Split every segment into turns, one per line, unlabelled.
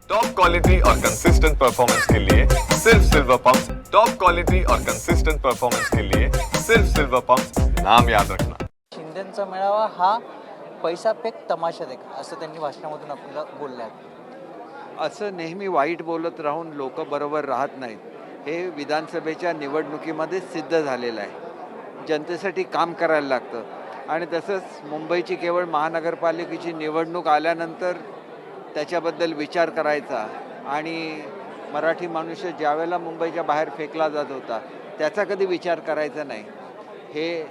Top quality और consistent performance के लिए सिर्फ सिल्वर पंप। टॉप क्वालिटी और कंसिस्टेंट परफॉर्मेंस के लिए सिर्फ सिल्वर पंप, नाम याद रखना।
शिंदेचा मेळावा हा पैसा फेक तमाशा देख असं त्यांनी भाषणामधून आपल्याला बोलले आहेत।
असं नेहमी वाईट बोलत राहून लोक बरोबर राहत नाहीत हे विधानसभेच्या निवडणुकीमध्ये सिद्ध झालेलं आहे। जनतेसाठी काम करायला लागतं आणि तसंच मुंबईची केवळ महानगरपालिकेची निवडणूक आल्यानंतर त्याच्याबद्दल विचार करायचा आणि मराठी मनुष्य ज्यावेळेला मुंबईच्या बाहेर फेकला जात होता त्याचा कधी विचार करायचा नाही हे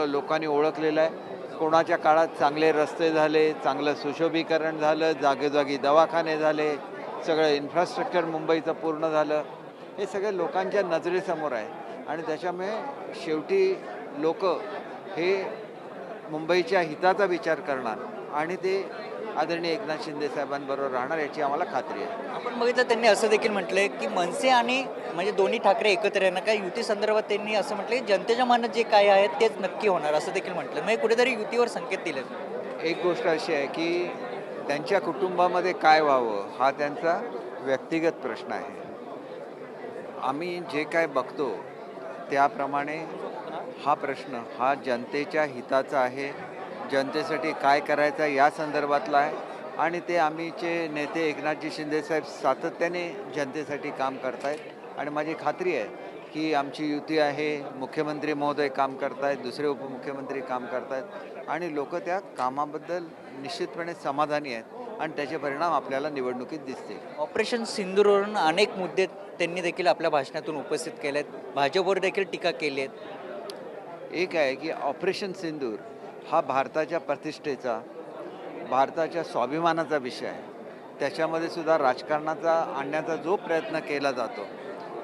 लोकांनी ओळखलेलं आहे। कोणाच्या काळात चांगले रस्ते झाले, चांगलं सुशोभीकरण झालं, जागोजागी दवाखाने झाले, सगळं इन्फ्रास्ट्रक्चर मुंबईचं पूर्ण झालं, हे सगळे लोकांच्या नजरेसमोर आहे आणि त्याच्यामुळे शेवटी लोक हे मुंबईच्या हिताचा विचार करणार आणि ते आदरणीय एकनाथ शिंदे साहेबांबरोबर राहणार याची आम्हाला खात्री आहे।
आपण बघितलं त्यांनी असं देखील म्हटलंय की मनसे आणि म्हणजे दोन्ही ठाकरे एकत्र येणं काय युती संदर्भात त्यांनी असं म्हटलंय जनतेच्या मनात जे काय आहे तेच नक्की होणार असं देखील म्हटलं, म्हणजे कुठेतरी युतीवर संकेत दिले।
एक गोष्ट अशी आहे की त्यांच्या कुटुंबामध्ये काय व्हावं हा त्यांचा व्यक्तिगत प्रश्न आहे। आम्ही जे काय बघतो त्याप्रमाणे हा प्रश्न हा जनतेच्या हिताचा आहे, जनतेसाठी काय करायचं या संदर्भातला आहे आणि ते आम्हीचे नेते एकनाथजी शिंदेसाहेब सातत्याने जनतेसाठी काम करत आहेत आणि माझी खात्री आहे की आमची युती आहे, मुख्यमंत्री महोदय काम करत आहेत, दुसरे उपमुख्यमंत्री काम करत आहेत आणि लोक त्या कामाबद्दल निश्चितपणे समाधानी आहेत आणि त्याचे परिणाम आपल्याला निवडणुकीत दिसतील।
ऑपरेशन सिंदूरवरून अनेक मुद्दे त्यांनी देखील आपल्या भाषणातून उपस्थित केले आहेत, भाजपवर देखील टीका केली आहे।
एक आहे की ऑपरेशन सिंदूर हा भारताच्या प्रतिष्ठेचा, भारताच्या स्वाभिमानाचा विषय आहे। त्याच्यामध्ये सुद्धा राजकारणाचा आणण्याचा जो प्रयत्न केला जातो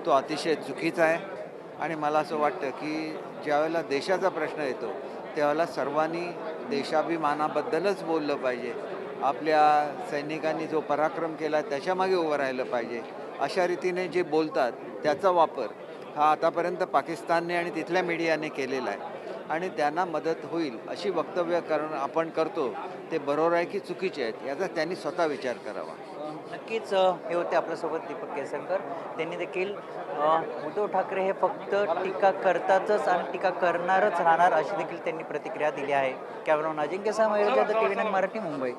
तो अतिशय चुकीचा आहे आणि मला असं वाटतं की ज्यावेळेला देशाचा प्रश्न येतो त्यावेळेला सर्वांनी देशाभिमानाबद्दलच बोललं पाहिजे, आपल्या सैनिकांनी जो पराक्रम केला त्याच्यामागे उभं राहिलं पाहिजे। अशा रीतीने जे बोलतात त्याचा वापर हा आतापर्यंत पाकिस्तानने आणि तिथल्या मीडियाने केलेला आहे आणि त्यांना मदत होईल अशी वक्तव्य आपण करतो ते बरोबर आहे की चुकीचे आहेत याचा त्यांनी स्वतः विचार करावा।
नक्कीच हे होते आपल्यासोबत दीपक केसरकर। त्यांनी देखील उद्धव ठाकरे हे फक्त टीका करतातच आणि टीका करणारच राहणार अशी देखील त्यांनी प्रतिक्रिया दिली आहे। कॅमेरामन अजिंक्य सामंत, TV9 मराठी, मुंबई।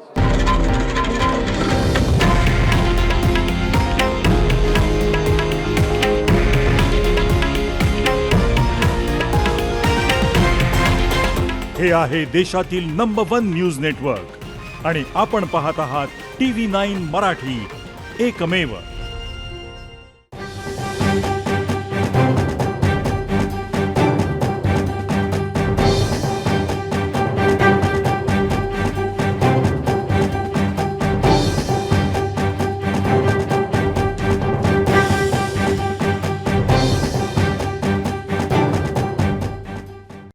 हे आहे देशातील नंबर 1 न्यूज नेटवर्क आणि आपण पाहत आहात TV9 मराठी, एकमेव।